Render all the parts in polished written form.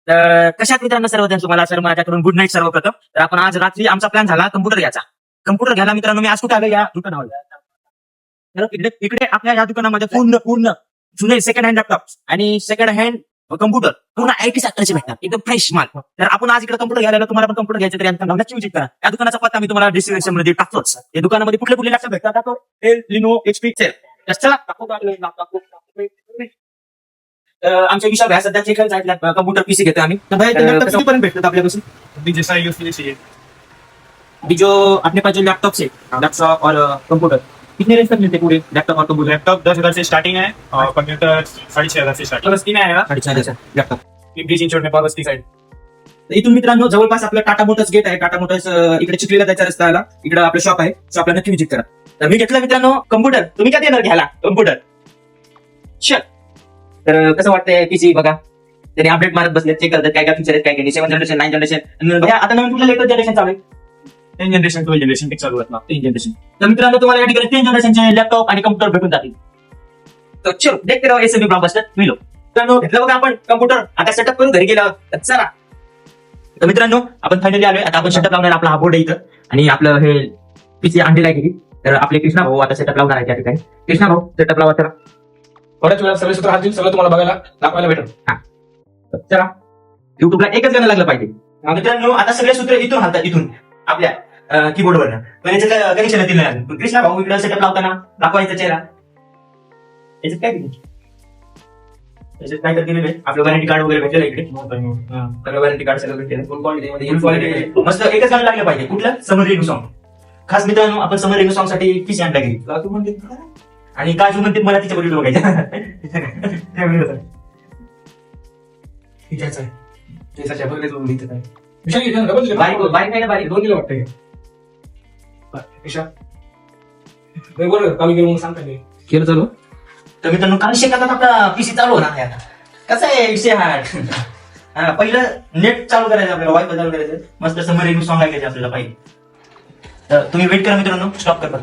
तर कशात मित्रांनो सर्वजण तुम्हाला सर माझ्याकडून गुड नाईट सर्वप्रथम. तर आपण आज रात्री आमचा प्लॅन झाला कम्प्युटर घ्यायचा. कम्प्युटर घ्यायला मित्रांनो मी आज कुठे आलो या दुकानावर. तर इकडे आपल्या या दुकानामध्ये पूर्ण जुने सेकंड हँड लॅपटॉप आणि सेकंड हँड कम्प्युटर पूर्ण IT सेक्टरचे भेटतात एकदम फ्रेश माल. तर आपण आज इकडे कम्प्युटर घ्यायला तुम्हाला पण कम्प्युटर घ्यायचं तर यांचा नक्की विजिट करा. या दुकानाचा पत्ता मी तुम्हाला डिस्क्रिप्शन मध्ये टाकतोच. या दुकानामध्ये कुठले लॅपटॉप भेटतात दाखव. लिनो HP चला आमच्या विषय आहे सध्या जे काही कम्प्युटर PC घेतो आम्ही. तर भाई लॅपटॉप कितीपर्यंत भेटतात आपल्यापासून. अभी जैसा यूज चाहिए अभी जो अपने पास जो लैपटॉप से लैपटॉप और कंप्यूटर कितने रेंज तक मिलते हैं पूरे लैपटॉप और कंप्यूटर. लैपटॉप 10,000 से स्टार्टिंग है और कंप्यूटर 6,500 से स्टार्टिंग बस 3 आएगा 4.5 लॅपटॉप. 20 इंच में पावर साइड. तर इथून मित्रांनो जवळपास आपलं टाटा मोटर्स गेट आहे. टाटा मोटर्स इकडे चिखलीला जायचा रस्ता आला. इकडे आपलं शॉप आहे. शॉपला नक्की विजिट करा. तर मी घेतलं मित्रांनो कम्प्युटर. तुम्ही काय देणार घ्यायला कम्प्युटर. तर कसं वाटतंय PC बघा. त्यांनी अपडेट मारत बसले चेक करतात काय फीचर आहेत काय 7 जनरेशन 9 जनरेशन आता नवीन कुठलं लेटेस्ट जनरेशन चालू आहे. 10 जनरेशन 12 जनरेशन टेक चालू आहेत ना. 3 जनरेशन. तर मित्रांनो तुम्हाला या ठिकाणी 3 जनरेशनचे लॅपटॉप आणि कम्प्युटर भेटून जातील. तर चलो देखते रहो एसएमबी ब्लॉकबस्टर मिलो. मित्रांनो घेतलं बघा आपण कम्प्युटर. आता सेटअप करून घरी गेला चला. तर मित्रांनो आपण फायनली आलोय. आता आपण सेटअप लावणार. आपला हा बोर्ड आहे इथं आणि आपलं हे PC आणलेलं आहे घरी. तर आपले कृष्णा भाऊ आता सेटअप लावणार आहे त्या ठिकाणी. कृष्णा भाऊ सेटअप लावा चला. थोड्याच वेळात सगळे सूत्र हातील सगळं तुम्हाला बघायला दाखवायला भेटेल. चला युट्यूबला एकच गाणं लागलं पाहिजे. मित्रांनो आता सगळे सूत्र इथून हालतात इथून आपल्या कीबोर्डवर. पण याच्यात कनेक्शन येतील नाही. पण कृष्णा भाऊ इकडे सेटअप लावताना दाखवायचा चेहरा. याच्यात काय दिलं याच्यात काय तर दिलेलं आहे. आपलं वॉरंटी कार्ड वगैरे भेटलेलं इकडे. सगळं वॉरंटी कार्ड सगळं भेटलेलं फुल क्वालिटी मस्त एकच गाणं लागलं पाहिजे. कुठलं समर रिव्ह्यू सॉन्ग. खास मित्रांनो आपण समर रिव्ह्यू सॉन्ग साठी PC आणला गेली आणि काजू म्हणते मला तिच्या बरोबर बघायचं. बारीक आहे ना बारीक 2 किलो वाटतं. केलं चालू. तर मित्रांनो काल शेतात आपला PC चालू होणार आहे. आता कसं आहे विषय हा पहिलं नेट चालू करायचं आपल्याला वायफाय चालू करायचं मस्त समर रिव्ह्यू सॉन्ग ऐकायचं आपल्याला पाहिजे. तर तुम्ही वेट करा मित्रांनो स्टॉप कर.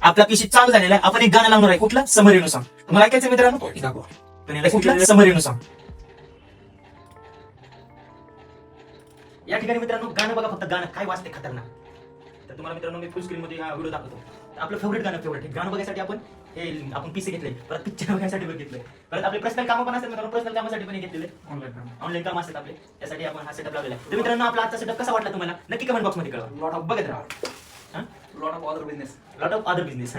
आपला PC चालू झालेला आहे. आपण एक गाणं लावणार आहे. कुठलं समर रिव्ह्यू सॉन्ग. तुम्हाला ऐकायचं मित्रांनो कुठलं समर रिव्ह्यू सॉन्ग. या ठिकाणी मित्रांनो गाणं बघा फक्त गाणं काय वाजते खतरनाक. तर तुम्हाला मित्रांनो मी फुल स्क्रीन मध्ये हा व्हिडिओ दाखवतो. आपलं फेवरेट गाणं बघायसाठी आपण PC घेतलंय. परत पिक्चर बघायसाठी घेतलंय. परत आपले पर्सनल कामं पण असतात मित्रांनो. पर्सनल कामासाठी पण घेतलेले ऑनलाईन काम असतात आपले. त्यासाठी आपण हा सेटअप लावलेला आहे. तर मित्रांनो आपला आजचा सेटअप कसा वाटला तुम्हाला नक्की कमेंट बॉक्स मध्ये कळवा. बघत राहा. Lot of other business